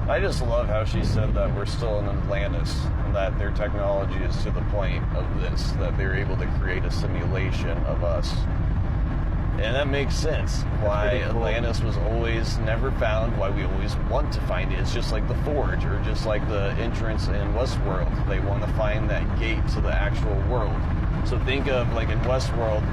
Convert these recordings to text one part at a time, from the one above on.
I just love how she said that we're still in Atlantis and that their technology is to the point of this, that they're able to create a simulation of us. And that makes sense. Why cool. Atlantis was always never found, why we always want to find it. It's just like the Forge, or just like the entrance in Westworld. They want to find that gate to the actual world. So think of, like in Westworld,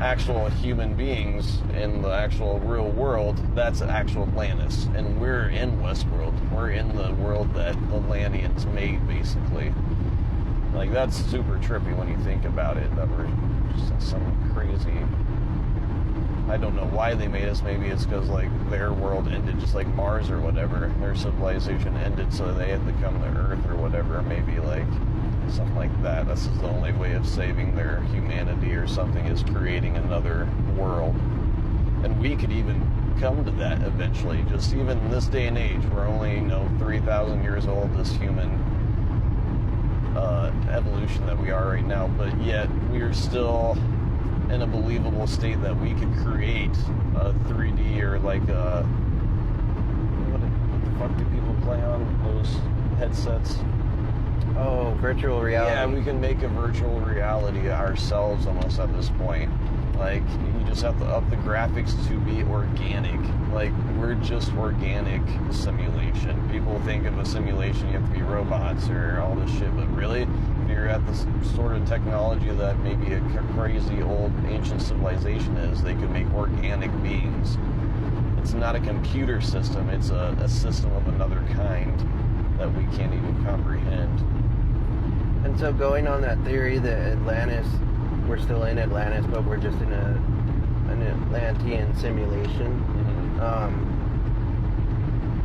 actual human beings in the actual real world, that's actual Atlantis. And we're in Westworld. We're in the world that the Atlanteans made, basically. Like, that's super trippy when you think about it, that we're just in some crazy... I don't know why they made us. Maybe it's because, like, their world ended just like Mars or whatever. Their civilization ended, so they had to come to Earth or whatever. Maybe, like, something like that. That's just the only way of saving their humanity or something, is creating another world. And we could even come to that eventually. Just even in this day and age, we're only, 3,000 years old, this human evolution that we are right now. But yet, we are still... in a believable state that we could create a 3D or like a... What the fuck do people play on? Those headsets? Oh, virtual reality. Yeah, we can make a virtual reality ourselves almost at this point. Like, you just have to up the graphics to be organic. Like, we're just organic simulation. People think of a simulation, you have to be robots or all this shit, but really, if you're at this sort of technology that maybe a crazy old ancient civilization is, they could make organic beings. It's not a computer system, it's a system of another kind that we can't even comprehend. And so going on that theory that Atlantis, we're still in Atlantis, but we're just in an Atlantean simulation. Mm-hmm.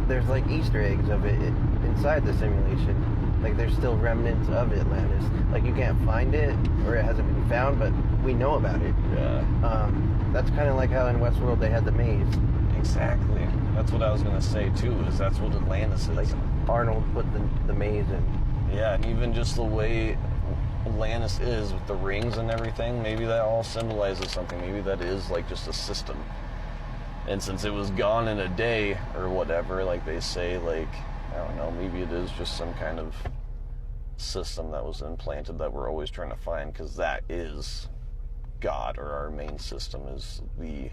There's like Easter eggs of it inside the simulation. Like there's still remnants of Atlantis. Like you can't find it, or it hasn't been found, but we know about it. Yeah. That's kind of like how in Westworld they had the maze. Exactly. That's what I was gonna say too. Is that's what Atlantis is. Like Arnold put the maze in. Yeah, and even just the way Atlantis is with the rings and everything, maybe that all symbolizes something. Maybe that is like just a system. And since it was gone in a day or whatever, like they say, like, I don't know, maybe it is just some kind of system that was implanted that we're always trying to find, because that is God, or our main system is the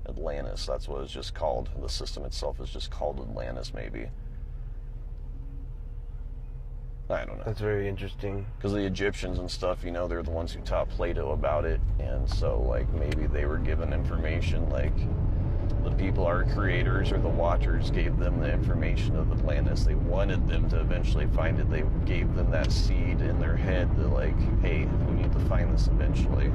Atlantis. That's what it's just called. The system itself is just called Atlantis, maybe. I don't know. That's very interesting. Because the Egyptians and stuff, they're the ones who taught Plato about it. And so, like, maybe they were given information, like, the people, our creators or the watchers, gave them the information of Atlantis. They wanted them to eventually find it. They gave them that seed in their head to, like, hey, we need to find this eventually.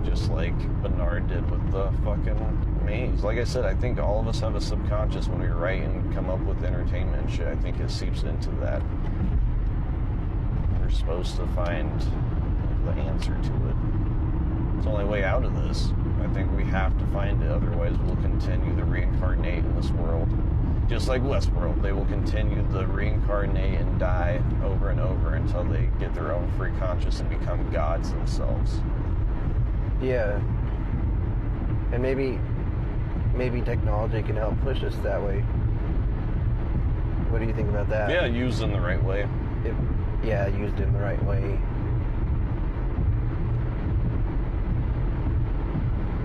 Just like Bernard did with the fucking maze. Like I said, I think all of us have a subconscious when we write and come up with entertainment and shit. I think it seeps into that. We're supposed to find the answer to it. It's the only way out of this. I think we have to find it, otherwise we'll continue to reincarnate in this world. Just like Westworld, they will continue to reincarnate and die over and over until they get their own free conscious and become gods themselves. Yeah. And maybe technology can help push us that way. What do you think about that? Yeah, used in the right way. Used in the right way.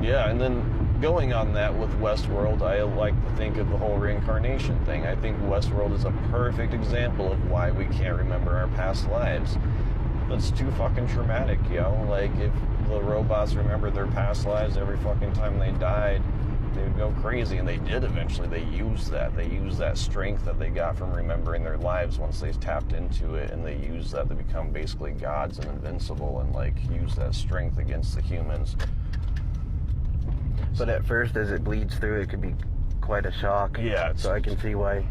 Yeah, and then going on that with Westworld, I like to think of the whole reincarnation thing. I think Westworld is a perfect example of why we can't remember our past lives. That's too fucking traumatic, Like, if the robots remembered their past lives every fucking time they died, they would go crazy, and they did eventually. They used that. They used that strength that they got from remembering their lives once they tapped into it, and they used that to become basically gods and invincible, and, like, use that strength against the humans. But at first, as it bleeds through, it could be quite a shock. Yeah. So I can see why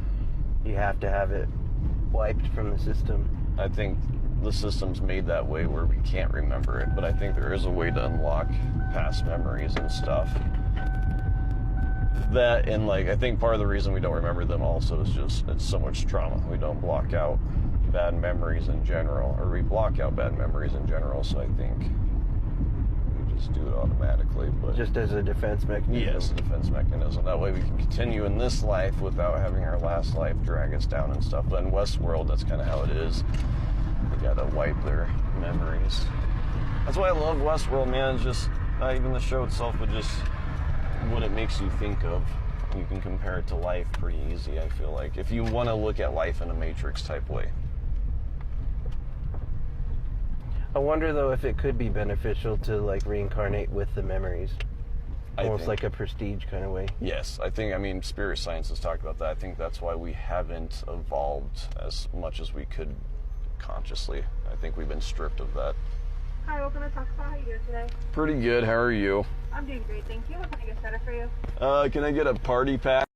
you have to have it wiped from the system. I think the system's made that way where we can't remember it, but I think there is a way to unlock past memories and stuff. That, and, like, I think part of the reason we don't remember them also is just, it's so much trauma. We don't block out bad memories in general, or we block out bad memories in general, so I think we just do it automatically. But just as a defense mechanism. yes, a defense mechanism. That way we can continue in this life without having our last life drag us down and stuff. But in Westworld, that's kind of how it is. They gotta wipe their memories. That's why I love Westworld, man. It's just not even the show itself, but just what it makes you think of. You can compare it to life pretty easy, I feel like, if you want to look at life in a Matrix type way. I wonder though if it could be beneficial to like reincarnate with the memories, almost like a prestige kind of way. Yes, I think. I mean, spirit science has talked about that. I think that's why we haven't evolved as much as we could consciously. I think we've been stripped of that. Hi, what can I talk about? How are you doing today? Pretty good. How are you? I'm doing great, thank you. What can I get started for you? Can I get a party pack?